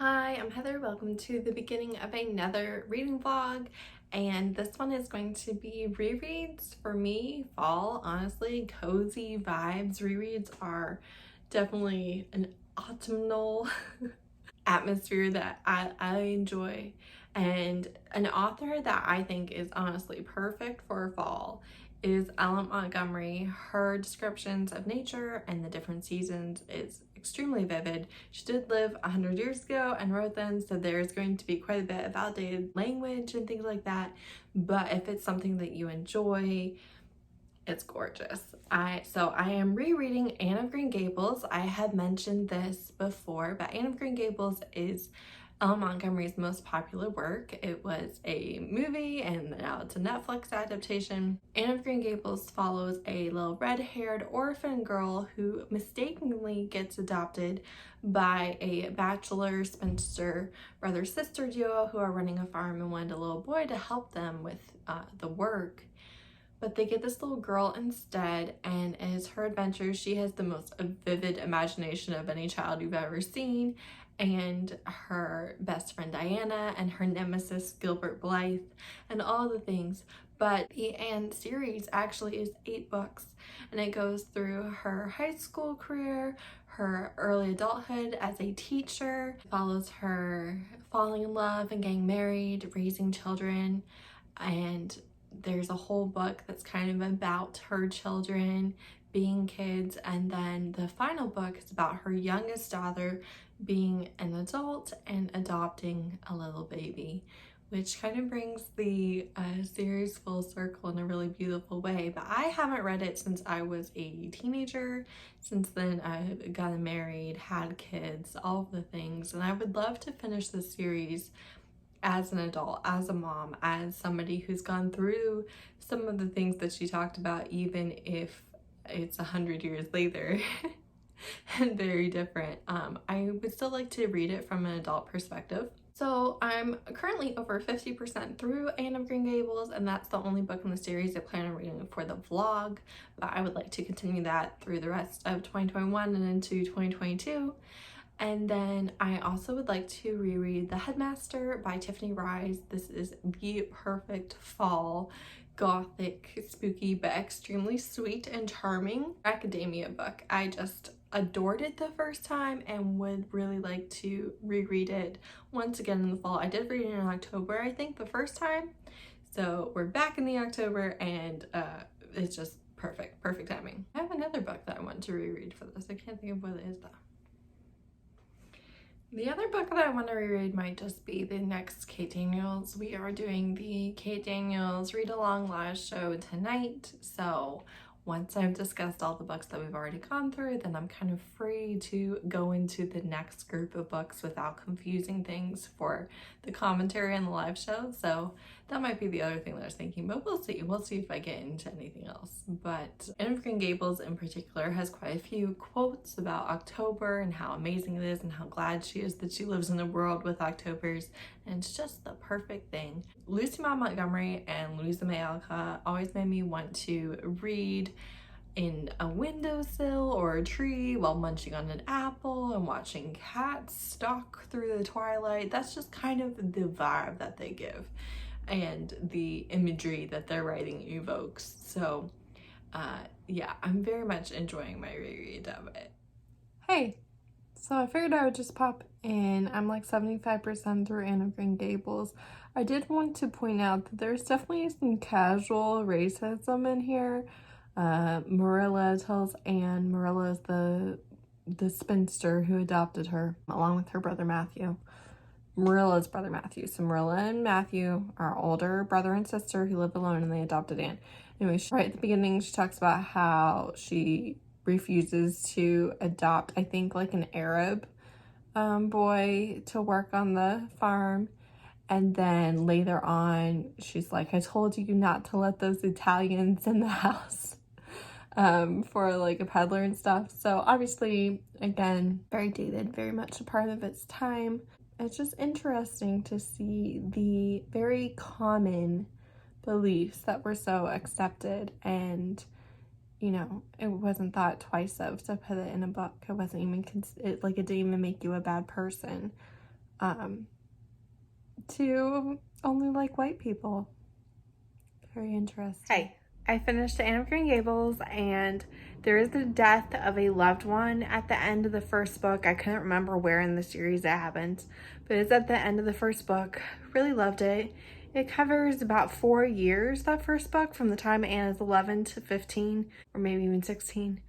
Hi, I'm Heather. Welcome to the beginning of another reading vlog, and this one is going to be rereads for me. Fall, honestly, cozy vibes. Rereads are definitely an autumnal atmosphere that I enjoy, and an author that I think is honestly perfect for fall is Montgomery. Her descriptions of nature and the different seasons is extremely vivid. She did live 100 years ago and wrote them, so there's going to be quite a bit of outdated language and things like that, but if it's something that you enjoy, it's gorgeous. I am rereading Anne of Green Gables. I had mentioned this before, but Anne of Green Gables is Montgomery's most popular work. It was a movie and now it's a Netflix adaptation. Anne of Green Gables follows a little red-haired orphan girl who mistakenly gets adopted by a bachelor spinster brother-sister duo who are running a farm and wanted a little boy to help them with the work. But they get this little girl instead, and as her adventures, she has the most vivid imagination of any child you've ever seen, and her best friend Diana and her nemesis Gilbert Blythe and all the things. But the Anne series actually is 8 books, and it goes through her high school career, her early adulthood as a teacher, follows her falling in love and getting married, raising children, and there's a whole book that's kind of about her children being kids, and then the final book is about her youngest daughter being an adult and adopting a little baby, which kind of brings the series full circle in a really beautiful way. But I haven't read it since I was a teenager. Since then I got married, had kids, all of the things, and I would love to finish the series as an adult, as a mom, as somebody who's gone through some of the things that she talked about, even if it's 100 years later and very different. I would still like to read it from an adult perspective. So I'm currently over 50% through Anne of Green Gables, and that's the only book in the series I plan on reading for the vlog, but I would like to continue that through the rest of 2021 and into 2022. And then I also would like to reread The Headmaster by Tiffany Reisz. This is the perfect fall, gothic, spooky, but extremely sweet and charming academia book. I just adored it the first time and would really like to reread it once again in the fall. I did read it in October, I think, the first time. So we're back in the October, and it's just perfect timing. I have another book that I want to reread for this. I can't think of what it is though. The other book that I want to reread might just be the next Kate Daniels. We are doing the Kate Daniels Readalong live show tonight, so once I've discussed all the books that we've already gone through, then I'm kind of free to go into the next group of books without confusing things for the commentary and the live show. So that might be the other thing that I was thinking, but we'll see. We'll see if I get into anything else. But Anne of Green Gables in particular has quite a few quotes about October and how amazing it is and how glad she is that she lives in a world with Octobers, and it's just the perfect thing. Lucy Maud Montgomery and Louisa May Alcott always made me want to read in a windowsill or a tree while munching on an apple and watching cats stalk through the twilight. That's just kind of the vibe that they give and the imagery that their writing evokes. So yeah, I'm very much enjoying my reread of it. Hey, so I figured I would just pop in. I'm like 75% through Anne of Green Gables. I did want to point out that there's definitely some casual racism in here. Marilla tells Anne, Marilla is the spinster who adopted her along with her brother Matthew. Marilla's brother Matthew. So Marilla and Matthew are older brother and sister who live alone, and they adopted Anne. Anyway, right at the beginning, she talks about how she refuses to adopt, I think, like an Arab boy to work on the farm. And then later on, she's like, I told you not to let those Italians in the house for like a peddler and stuff. So obviously, again, very dated, very much a part of its time. It's just interesting to see the very common beliefs that were so accepted, and you know, it wasn't thought twice of to put it in a book. It wasn't even it didn't even make you a bad person. to only like white people. Very interesting. Hey, I finished Anne of Green Gables, and there is the death of a loved one at the end of the first book. I couldn't remember where in the series it happened, but it's at the end of the first book. Really loved it. It covers about 4 years, that first book, from the time Anne is 11 to 15, or maybe even 16,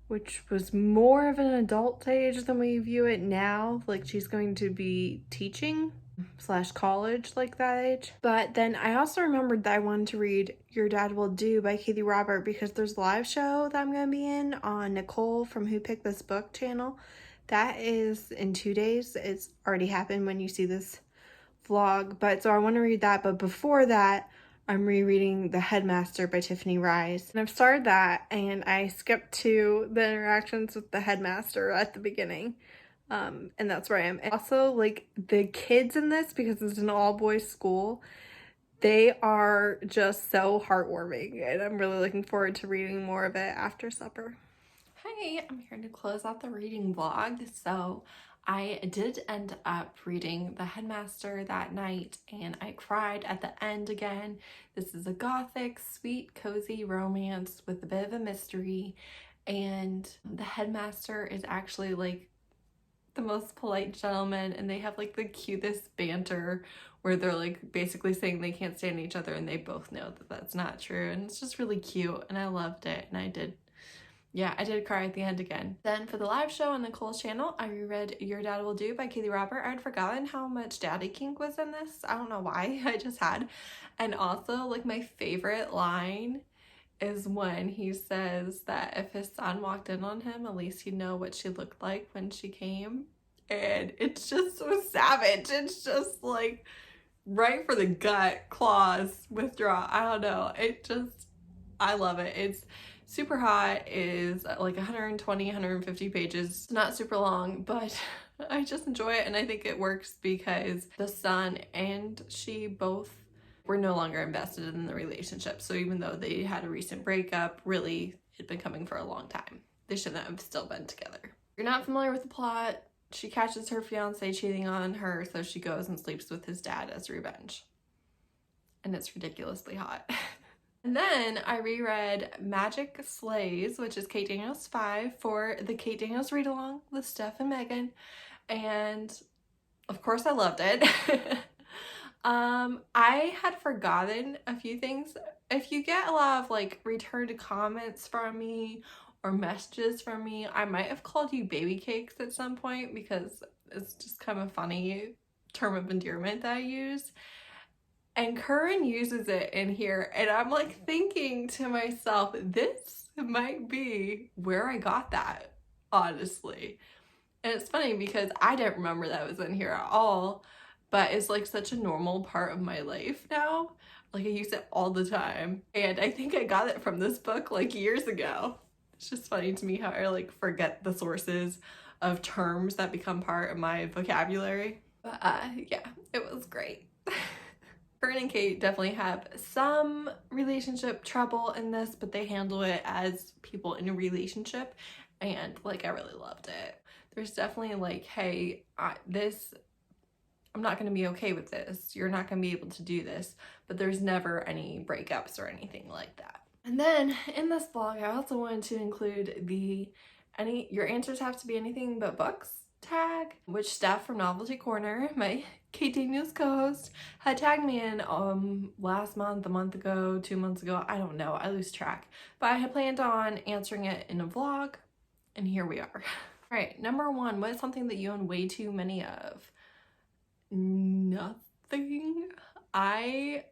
which was more of an adult age than we view it now. Like, she's going to be teaching / college, like that age. But then I also remembered that I wanted to read Your Dad Will Do by Katee Robert, because there's a live show that I'm going to be in on Nicole from Who Picked This Book channel. That is in 2 days. It's already happened when you see this vlog, but so I want to read that. But before that, I'm rereading The Headmaster by Tiffany Reisz, and I've started that, and I skipped to the interactions with the headmaster at the beginning. And that's where I am. And also, like, the kids in this, because it's an all-boys school, they are just so heartwarming, and I'm really looking forward to reading more of it after supper. Hi, I'm here to close out the reading vlog. So I did end up reading The Headmaster that night, and I cried at the end again. This is a gothic, sweet, cozy romance with a bit of a mystery, and the headmaster is actually like the most polite gentleman, and they have like the cutest banter where they're like basically saying they can't stand each other, and they both know that that's not true, and it's just really cute, and I loved it. And I did cry at the end again. Then for the live show on Nicole's channel, I reread Your Dad Will Do by Katee Robert. I'd forgotten how much daddy kink was in this. I don't know why, I just had. And also, like, my favorite line is when he says that if his son walked in on him, at least he'd know what she looked like when she came. And it's just so savage. It's just like right for the gut, claws, withdraw. I don't know. I love it. It's super hot, is like 120, 150 pages. It's not super long, but I just enjoy it, and I think it works because the son and she both were no longer invested in the relationship. So even though they had a recent breakup, really it'd been coming for a long time. They shouldn't have still been together. If you're not familiar with the plot, she catches her fiance cheating on her, so she goes and sleeps with his dad as revenge. And it's ridiculously hot. And then I reread Magic Slays, which is Kate Daniels 5 for the Kate Daniels Readalong with Steph and Megan. And of course I loved it. I had forgotten a few things. If you get a lot of like returned comments from me or messages from me, I might have called you baby cakes at some point, because it's just kind of a funny term of endearment that I use. And Curran uses it in here, and I'm like thinking to myself, this might be where I got that, honestly. And it's funny because I didn't remember that was in here at all, but it's like such a normal part of my life now. Like, I use it all the time, and I think I got it from this book like years ago. It's just funny to me how I like forget the sources of terms that become part of my vocabulary. But yeah, it was great. Curran and Kate definitely have some relationship trouble in this, but they handle it as people in a relationship, and like I really loved it. There's definitely like, hey, I'm not going to be okay with this. You're not going to be able to do this, but there's never any breakups or anything like that. And then in this vlog, I also wanted to include your answers have to be anything but books tag, which Steph from Novelty Corner, my Kate Daniels co-host, had tagged me in last month, a month ago, 2 months ago, I don't know, I lose track. But I had planned on answering it in a vlog, and here we are. All right, number one, what is something that you own way too many of? Nothing. I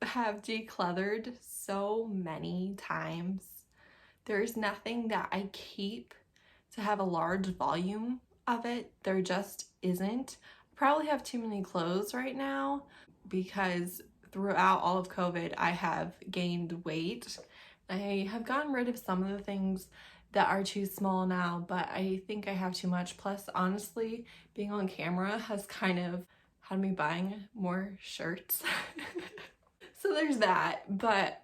have decluttered so many times. There's nothing that I keep to have a large volume of it. There just isn't. I probably have too many clothes right now because throughout all of COVID, I have gained weight. I have gotten rid of some of the things that are too small now, but I think I have too much. Plus, honestly, being on camera has kind of had me buying more shirts. So there's that, but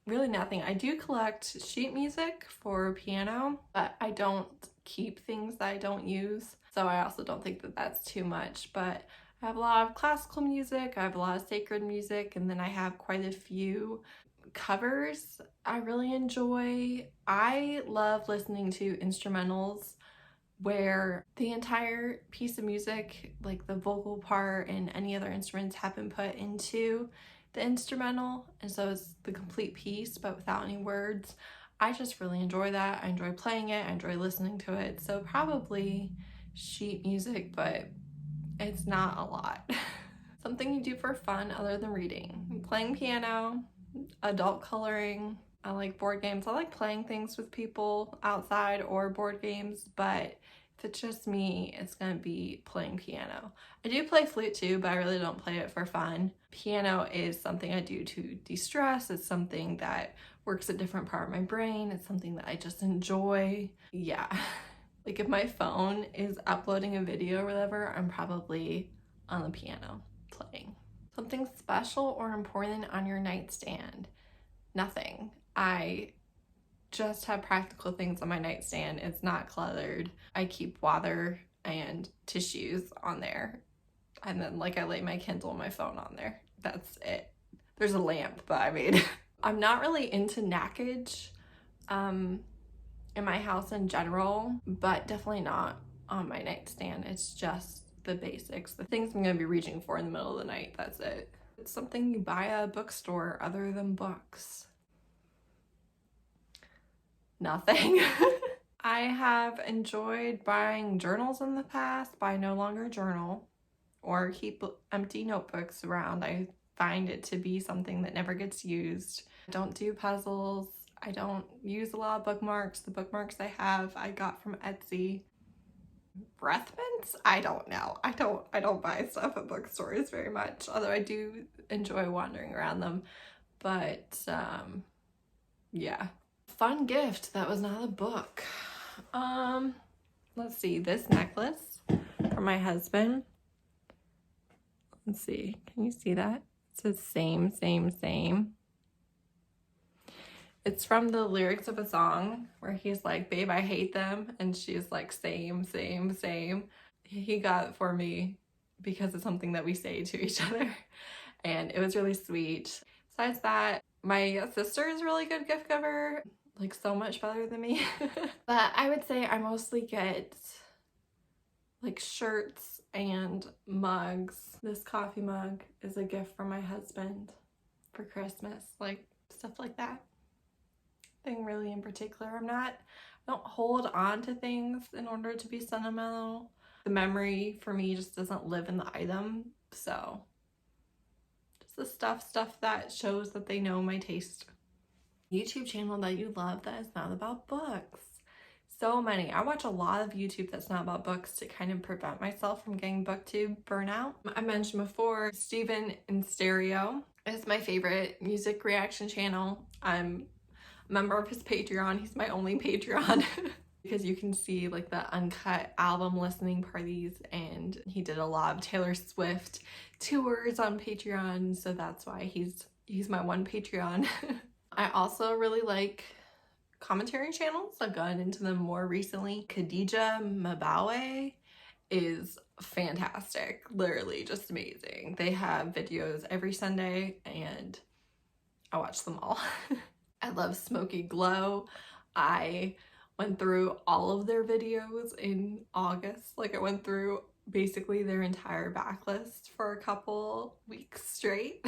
really nothing. I do collect sheet music for piano, but I don't keep things that I don't use. So I also don't think that that's too much, but I have a lot of classical music, I have a lot of sacred music, and then I have quite a few covers I really enjoy. I love listening to instrumentals where the entire piece of music, like the vocal part and any other instruments, have been put into the instrumental, and so it's the complete piece but without any words. I just really enjoy that. I enjoy playing it, I enjoy listening to it. So probably sheet music, but it's not a lot. Something you do for fun other than reading: playing piano, adult coloring. I like board games. I like playing things with people outside or board games, but if it's just me, it's gonna be playing piano. I do play flute too, but I really don't play it for fun. Piano is something I do to de-stress. It's something that works a different part of my brain. It's something that I just enjoy. Yeah. Like if my phone is uploading a video or whatever, I'm probably on the piano playing. Something special or important on your nightstand? Nothing. I just have practical things on my nightstand. It's not cluttered. I keep water and tissues on there. And then like I lay my Kindle and my phone on there. That's it. There's a lamp, but I mean, I'm not really into knackage in my house in general, but definitely not on my nightstand. It's just the basics, the things I'm gonna be reaching for in the middle of the night. That's it. It's something you buy at a bookstore other than books. Nothing. I have enjoyed buying journals in the past, but I no longer journal or keep empty notebooks around. I find it to be something that never gets used. I don't do puzzles. I don't use a lot of bookmarks. The bookmarks I have, I got from Etsy. Breath mints? I don't know. I don't buy stuff at bookstores very much, although I do enjoy wandering around them. But yeah. Fun gift that was not a book. Let's see, this necklace for my husband. Let's see, can you see that? It says same, same, same. It's from the lyrics of a song where he's like, babe, I hate them. And she's like, same, same, same. He got it for me because it's something that we say to each other. And it was really sweet. Besides that, my sister is a really good gift giver, like so much better than me. But I would say I mostly get like shirts and mugs. This coffee mug is a gift from my husband for Christmas, like stuff like that. Thing really in particular. I don't hold on to things in order to be sentimental. The memory for me just doesn't live in the item, so just the stuff that shows that they know my taste. YouTube channel that you love that is not about books. So many. I watch a lot of YouTube that's not about books to kind of prevent myself from getting booktube burnout. I mentioned before, Steven in Stereo is my favorite music reaction channel. I'm member of his Patreon. He's my only Patreon because you can see like the uncut album listening parties, and he did a lot of Taylor Swift tours on Patreon, so that's why he's my one Patreon. I also really like commentary channels. I've gotten into them more recently. Khadija Mabawe is fantastic, literally just amazing. They have videos every Sunday and I watch them all. I love Smoky Glow. I went through all of their videos in August. Like I went through basically their entire backlist for a couple weeks straight.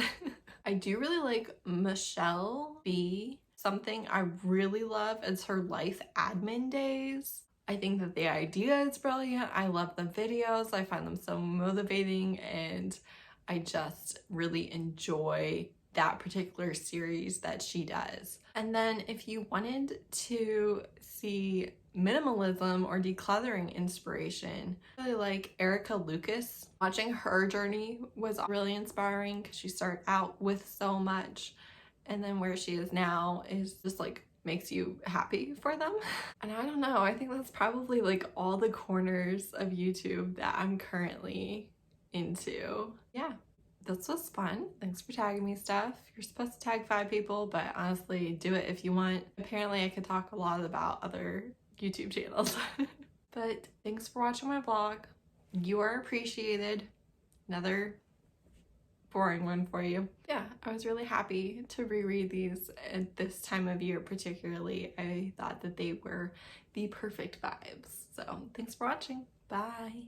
I do really like Michelle B. Something I really love is her life admin days. I think that the idea is brilliant. I love the videos. I find them so motivating, and I just really enjoy that particular series that she does. And then if you wanted to see minimalism or decluttering inspiration, I really like Erica Lucas. Watching her journey was really inspiring because she started out with so much, and then where she is now is just like makes you happy for them. And I don't know, I think that's probably like all the corners of YouTube that I'm currently into. Yeah. This was fun. Thanks for tagging me stuff. You're supposed to tag 5 people, but honestly, do it if you want. Apparently, I could talk a lot about other YouTube channels. But thanks for watching my vlog. You are appreciated. Another boring one for you. Yeah, I was really happy to reread these at this time of year particularly. I thought that they were the perfect vibes. So thanks for watching. Bye.